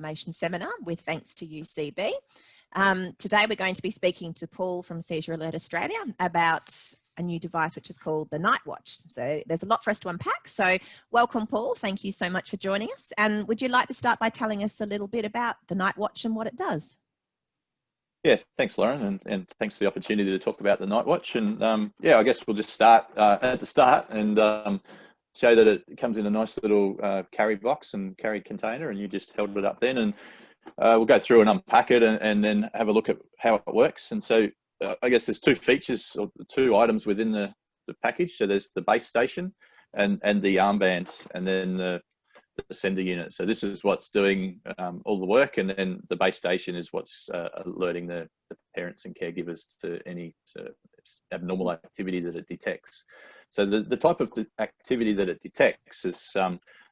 information seminar with thanks to UCB. Today we're going to be speaking to Paul from Seizure Alert Australia about a new device which is called the Nightwatch. So there's a lot for us to unpack. So welcome, Paul. Thank you so much for joining us. And would you like to start by telling us a little bit about the Nightwatch and what it does? Yeah, thanks, Lauren, and thanks for the opportunity to talk about the Nightwatch. And yeah, I guess we'll just start at the start and show that it comes in a nice little carry box and carry container, and you just held it up then, and we'll go through and unpack it and then have a look at how it works. And so I guess there's two features or two items within the package. So there's the base station and the armband, and then the sender unit. So this is what's doing all the work, and then the base station is what's alerting the parents and caregivers to any sort of abnormal activity that it detects. So the type of the activity that it detects is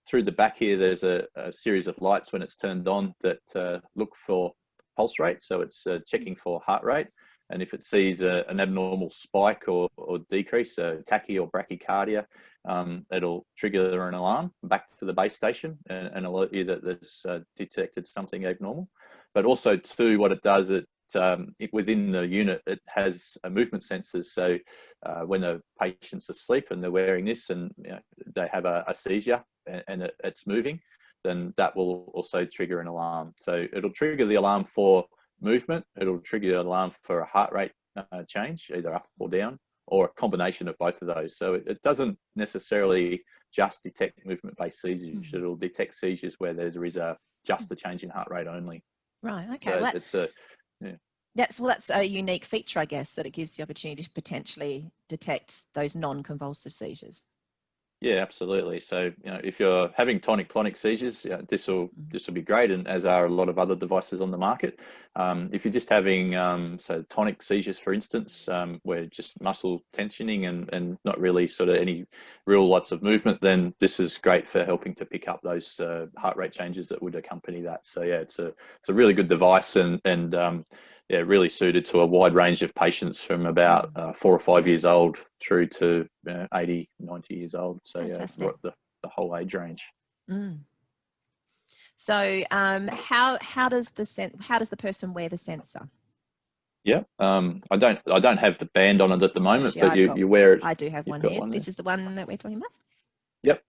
through the back here, there's a series of lights when it's turned on that look for pulse rate. So it's checking for heart rate. And if it sees an abnormal spike or decrease, so tachy or bradycardia, it'll trigger an alarm back to the base station and alert you that there's detected something abnormal. But also too, what it does, within the unit, it has movement sensors. So when the patient's asleep and they're wearing this and they have a seizure and it's moving, then that will also trigger an alarm. So it'll trigger the alarm for movement, it'll trigger the alarm for a heart rate change, either up or down, or a combination of both of those. So it doesn't necessarily just detect movement-based seizures. It'll detect seizures where there is just a change in heart rate only. Right. Okay. So well, it's yeah. That's a unique feature, I guess, that it gives the opportunity to potentially detect those non-convulsive seizures. Yeah, absolutely. So, if you're having tonic-clonic seizures, this will be great, and as are a lot of other devices on the market. If you're just having so tonic seizures, for instance, where just muscle tensioning and not really sort of any real lots of movement, then this is great for helping to pick up those heart rate changes that would accompany that. So yeah, it's a really good device, and yeah, really suited to a wide range of patients from about 4 or 5 years old through to 80, 90 years old. So fantastic. Yeah, the whole age range. So how does the person wear the sensor? Yeah, I don't have the band on it at the moment, but you wear it. I do have one here. This is the one that we're talking about.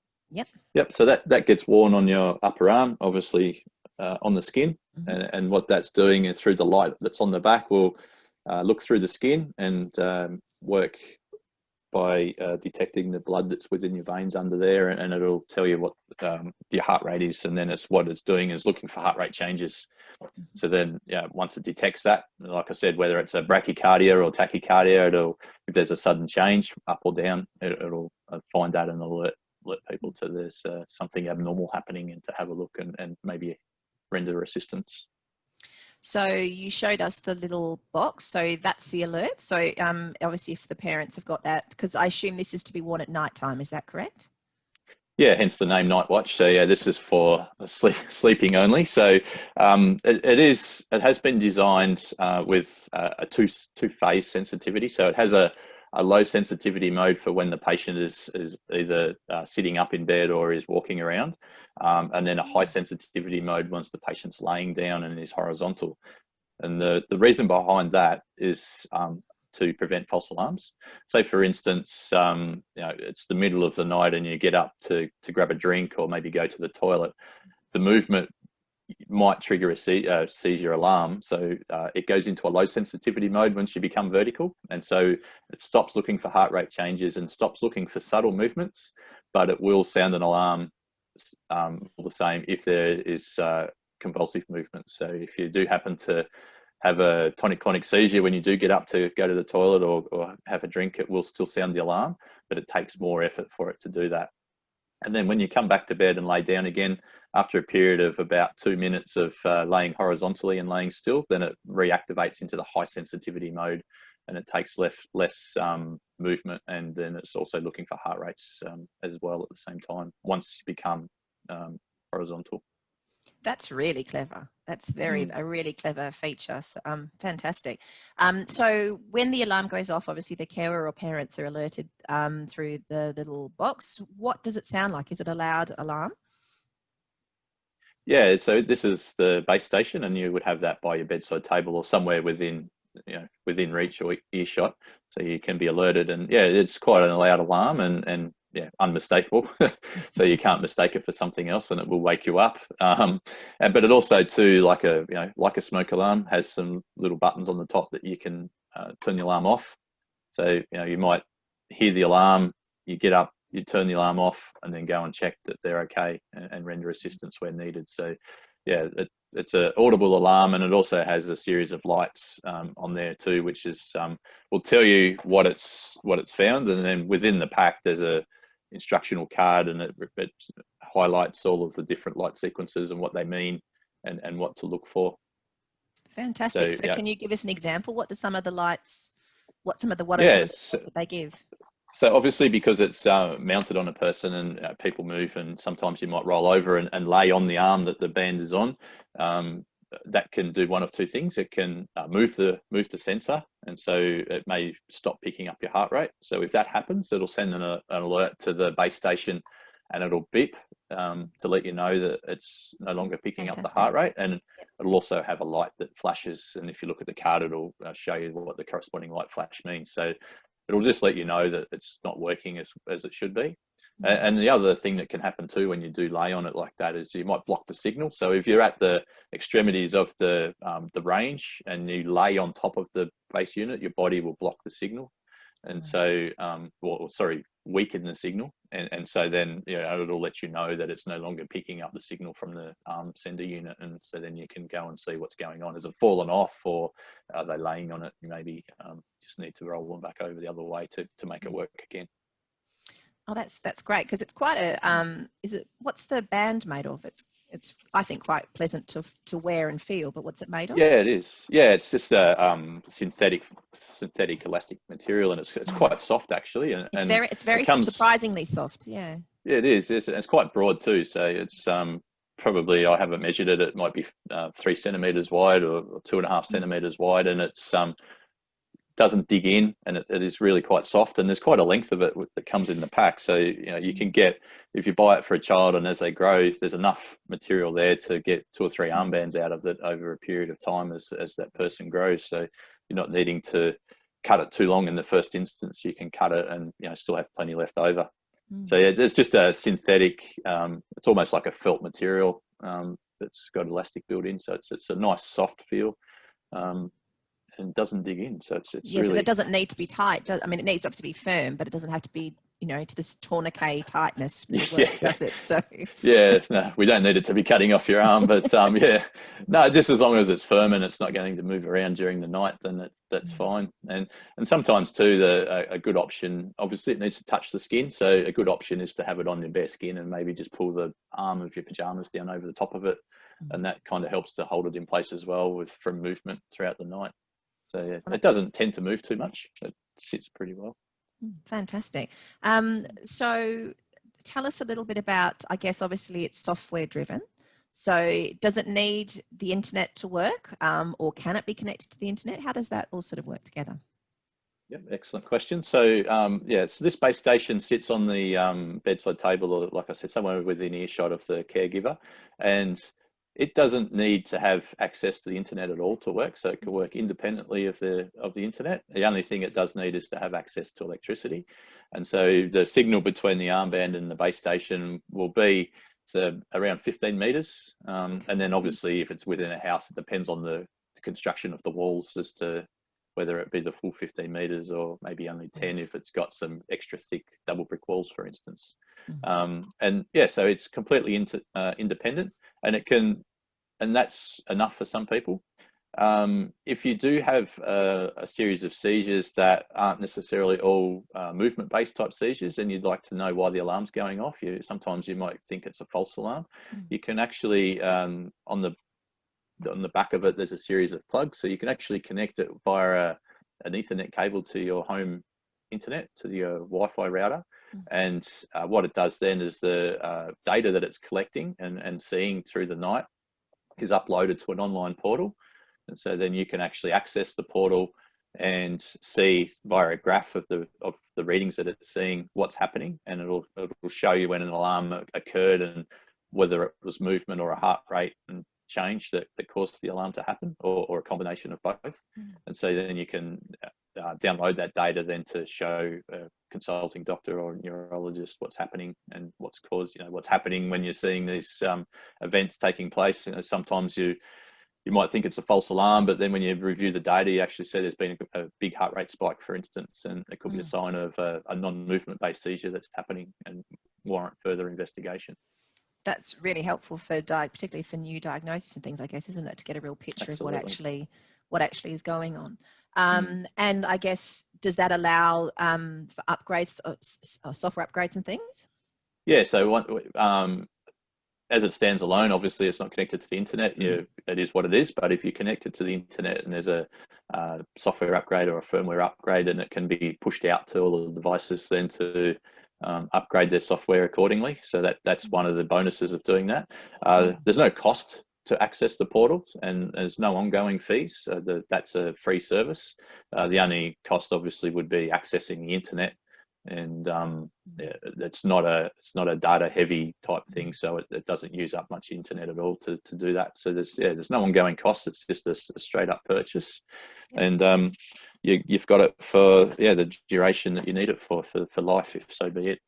Yep. So that gets worn on your upper arm, obviously on the skin, and what that's doing is through the light that's on the back will look through the skin and work by detecting the blood that's within your veins under there, and it'll tell you what your heart rate is, and then what it's doing is looking for heart rate changes. So then, once it detects that, like I said, whether it's a bradycardia or tachycardia, if there's a sudden change up or down, it'll find that and alert people to there's something abnormal happening, and to have a look and maybe render assistance. So you showed us the little box, so that's the alert. So obviously if the parents have got that, because I assume this is to be worn at night time, is that correct? Yeah, hence the name Nightwatch. So yeah, this is for sleeping only. So it has been designed with a two-phase sensitivity. So it has a low sensitivity mode for when the patient is either sitting up in bed or is walking around, and then a high sensitivity mode once the patient's laying down and is horizontal. And the reason behind that is to prevent false alarms. So for instance, it's the middle of the night and you get up to grab a drink or maybe go to the toilet. The movement might trigger a seizure alarm. So it goes into a low sensitivity mode once you become vertical. And so it stops looking for heart rate changes and stops looking for subtle movements, but it will sound an alarm all the same if there is convulsive movement. So if you do happen to have a tonic-clonic seizure when you do get up to go to the toilet or have a drink, it will still sound the alarm, but it takes more effort for it to do that. And then when you come back to bed and lay down again, after a period of about 2 minutes of laying horizontally and laying still, then it reactivates into the high sensitivity mode, and it takes less movement, and then it's also looking for heart rates as well at the same time once you become horizontal. That's really clever. That's a really clever feature. So, fantastic. So when the alarm goes off, obviously the carer or parents are alerted through the little box. What does it sound like? Is it a loud alarm? Yeah, so this is the base station, and you would have that by your bedside table or somewhere within, within reach or earshot, so you can be alerted. And yeah, it's quite an loud alarm, and yeah, unmistakable. So you can't mistake it for something else, and it will wake you up. But it also too, like a smoke alarm, has some little buttons on the top that you can turn the alarm off. So you might hear the alarm, you get up, you turn the alarm off, and then go and check that they're okay, and render assistance where needed. So yeah, it's an audible alarm, and it also has a series of lights on there too, which is will tell you what it's found. And then within the pack there's a instructional card, and it highlights all of the different light sequences and what they mean, and what to look for. Fantastic. So yeah. Can you give us an example? What are some of the lights? What are some of the that they give? So obviously, because it's mounted on a person, and people move, and sometimes you might roll over and lay on the arm that the band is on. That can do one of two things. It can move the sensor, and so it may stop picking up your heart rate. So if that happens, it'll send an alert to the base station, and it'll beep to let you know that it's no longer picking up the heart rate. And it'll also have a light that flashes, and if you look at the card, it'll show you what the corresponding light flash means. So it'll just let you know that it's not working as it should be. And the other thing that can happen too when you do lay on it like that is you might block the signal. So if you're at the extremities of the range and you lay on top of the base unit, your body will block the signal, and so weaken the signal, and so then it'll let you know that it's no longer picking up the signal from the sender unit, and so then you can go and see what's going on. Has it fallen off, or are they laying on it? You maybe just need to roll them back over the other way to make it work again. Oh, that's great, because it's quite a what's the band made of? It's I think quite pleasant to wear and feel, but what's it made of? Yeah, it is. Yeah, it's just a synthetic elastic material, and it's quite soft actually, and it's very surprisingly soft. Yeah. Yeah, it is. It's quite broad too. So it's probably, I haven't measured it. It might be 3 centimeters wide or 2.5 centimeters wide, and it's doesn't dig in, and it is really quite soft, and there's quite a length of it that comes in the pack. So you can get, if you buy it for a child, and as they grow, there's enough material there to get 2 or 3 armbands out of it over a period of time as that person grows. So you're not needing to cut it too long in the first instance. You can cut it and still have plenty left over. So yeah, it's just a synthetic, it's almost like a felt material that's got elastic built in, so it's a nice soft feel. And doesn't dig in, so it's yes, really... so it doesn't need to be tight. I mean, it needs to be firm, but it doesn't have to be to this tourniquet tightness to work, does it? So yeah, no, we don't need it to be cutting off your arm, but yeah, no, just as long as it's firm and it's not going to move around during the night, then that's fine. And sometimes too, a good option, obviously it needs to touch the skin, so a good option is to have it on your bare skin and maybe just pull the arm of your pajamas down over the top of it, and that kind of helps to hold it in place as well from movement throughout the night. So yeah, it doesn't tend to move too much. It sits pretty well. Fantastic. So tell us a little bit about, I guess, obviously it's software driven. So does it need the internet to work, or can it be connected to the internet? How does that all sort of work together? Yep, excellent question. So so this base station sits on the bedside table, or like I said, somewhere within earshot of the caregiver, and it doesn't need to have access to the internet at all to work, so it can work independently of the internet. The only thing it does need is to have access to electricity, and so the signal between the armband and the base station will be around 15 meters, and then obviously if it's within a house, it depends on the construction of the walls as to whether it be the full 15 meters or maybe only 10 if it's got some extra thick double brick walls, for instance. And yeah, so it's completely independent, and it can, and that's enough for some people. If you do have a series of seizures that aren't necessarily all movement-based type seizures, and you'd like to know why the alarm's going off, sometimes you might think it's a false alarm. You can actually, on the back of it, there's a series of plugs, so you can actually connect it via an Ethernet cable to your home internet, to your Wi-Fi router. And what it does then is the data that it's collecting and seeing through the night is uploaded to an online portal, and so then you can actually access the portal and see via a graph of the readings that it's seeing what's happening, and it'll show you when an alarm occurred and whether it was movement or a heart rate and change that caused the alarm to happen, or a combination of both. And so then you can download that data then to show a consulting doctor or neurologist what's happening and what's caused, what's happening when you're seeing these events taking place. Sometimes you might think it's a false alarm, but then when you review the data, you actually see there's been a big heart rate spike, for instance, and it could be a sign of a non-movement based seizure that's happening and warrant further investigation. That's really helpful for particularly for new diagnosis and things, I guess, isn't it, to get a real picture Absolutely. of what actually is going on. And I guess, does that allow for upgrades or software upgrades and things? Yeah. So as it stands alone, obviously it's not connected to the internet. It is what it is. But if you connect it to the internet and there's a software upgrade or a firmware upgrade, and it can be pushed out to all the devices then to upgrade their software accordingly. So that's one of the bonuses of doing that. There's no cost to access the portal, and there's no ongoing fees. That's a free service. The only cost obviously would be accessing the internet, and it's not a data heavy type thing, so it doesn't use up much internet at all to do that. So there's no ongoing cost. It's just a straight up purchase. And you've got it for the duration that you need it for life, if so be it.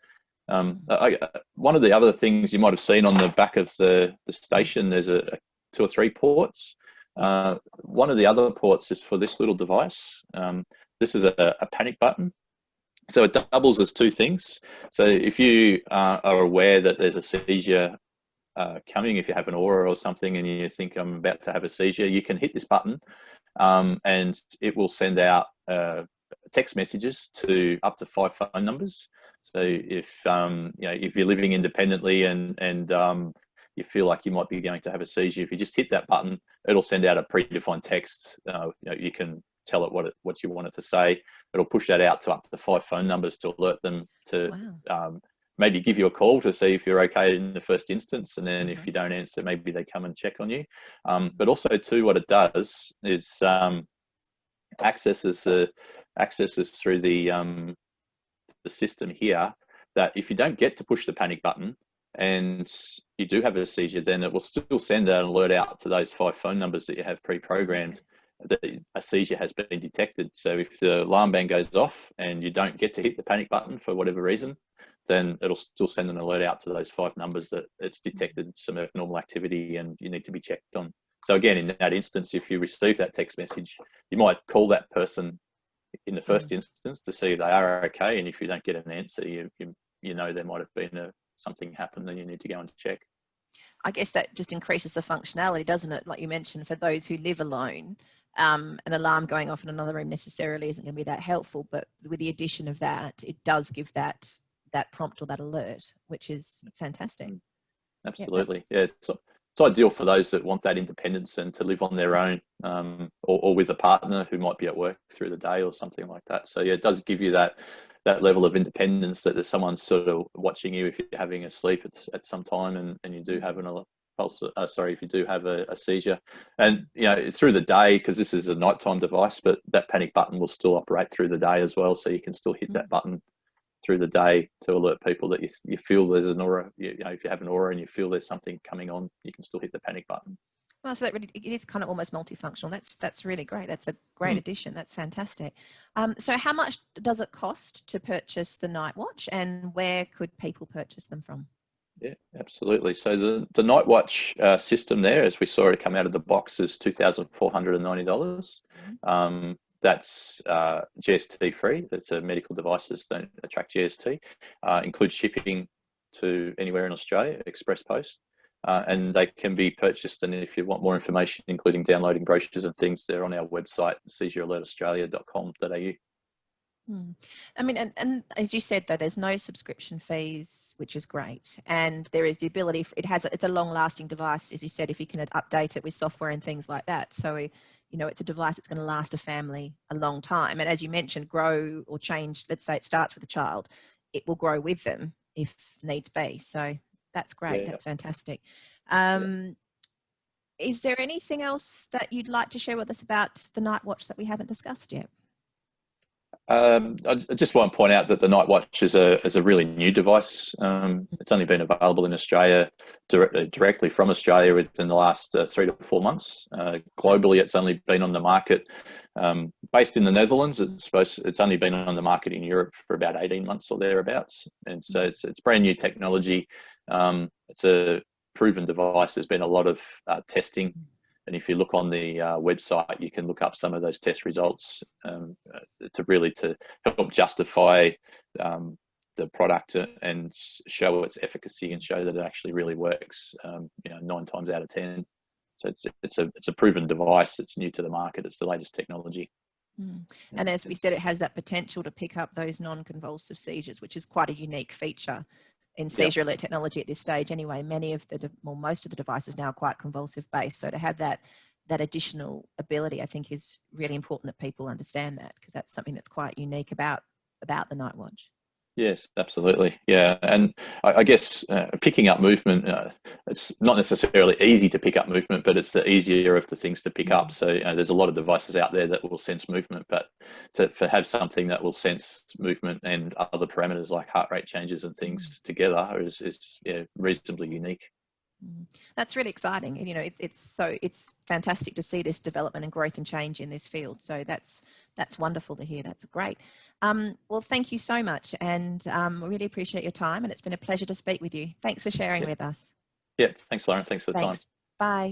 One of the other things you might have seen on the back of the station, there's a 2 or 3 ports. One of the other ports is for this little device. This is a panic button. So it doubles as 2 things. So if you are aware that there's a seizure coming, if you have an aura or something and you think I'm about to have a seizure, you can hit this button and it will send out text messages to up to 5 phone numbers. So if you're living independently and you feel like you might be going to have a seizure, if you just hit that button, it'll send out a predefined text. You can tell it what you want it to say. It'll push that out to up to 5 phone numbers to alert them to maybe give you a call to see if you're okay in the first instance, and then if you don't answer, maybe they come and check on you. But also too, what it does is accesses through the system here, that if you don't get to push the panic button and you do have a seizure, then it will still send an alert out to those 5 phone numbers that you have pre-programmed that a seizure has been detected. So if the alarm band goes off and you don't get to hit the panic button for whatever reason, then it'll still send an alert out to those 5 numbers that it's detected some abnormal activity and you need to be checked on. So again, in that instance, if you receive that text message, you might call that person in the first instance to see if they are okay, and if you don't get an answer, you know there might have been something happened and you need to go and check. I guess that just increases the functionality, doesn't it? Like you mentioned, for those who live alone, an alarm going off in another room necessarily isn't going to be that helpful, but with the addition of that, it does give that prompt or that alert, which is fantastic. Absolutely. It's ideal for those that want that independence and to live on their own, or with a partner who might be at work through the day or something like that. So it does give you that level of independence, that there's someone sort of watching you if you're having a sleep at some time and you do have if you do have a seizure. And through the day, because this is a nighttime device, but that panic button will still operate through the day as well, so you can still hit that button through the day to alert people that you feel there's an aura. If you have an aura and you feel there's something coming on, you can still hit the panic button. Well, so it is kind of almost multifunctional. That's really great. That's a great addition. That's fantastic. So how much does it cost to purchase the Nightwatch, and where could people purchase them from? Yeah, absolutely. So the Nightwatch system there, as we saw it come out of the box, is $2,490. That's GST free. That's medical devices don't attract GST. Includes shipping to anywhere in Australia, express post. And they can be purchased. And if you want more information, including downloading brochures and things, they're on our website, seizurealertaustralia.com.au. I mean, and as you said, though, there's no subscription fees, which is great. And there is the ability, it's a long lasting device, as you said, if you can update it with software and things like that. So, it's a device that's going to last a family a long time. And as you mentioned, grow or change, let's say it starts with a child, it will grow with them if needs be. So that's great. That's fantastic. Is there anything else that you'd like to share with us about the Nightwatch that we haven't discussed yet? I just want to point out that the Nightwatch is a really new device. It's only been available in Australia directly from Australia within the last 3 to 4 months. Globally, it's only been on the market based in the Netherlands. It's only been on the market in Europe for about 18 months or thereabouts, and so it's brand new technology. It's a proven device. There's been a lot of testing. And if you look on the website, you can look up some of those test results to help justify the product and show its efficacy and show that it actually really works. 9 times out of 10. So it's a proven device. It's new to the market. It's the latest technology. And as we said, it has that potential to pick up those non-convulsive seizures, which is quite a unique feature in seizure alert technology at this stage. Anyway, most of the devices now are quite convulsive based. So to have that additional ability, I think, is really important that people understand that, because that's something that's quite unique about the Nightwatch. Yes, absolutely. Yeah, and I guess picking up movement, it's not necessarily easy to pick up movement, but it's the easier of the things to pick up. So there's a lot of devices out there that will sense movement, but to have something that will sense movement and other parameters like heart rate changes and things together is reasonably unique. That's really exciting. It's fantastic to see this development and growth and change in this field. So that's wonderful to hear. That's great. Well, thank you so much, and we really appreciate your time, and it's been a pleasure to speak with you. Thanks for sharing with us. Yeah, thanks, Lauren. Thanks for the time. Bye.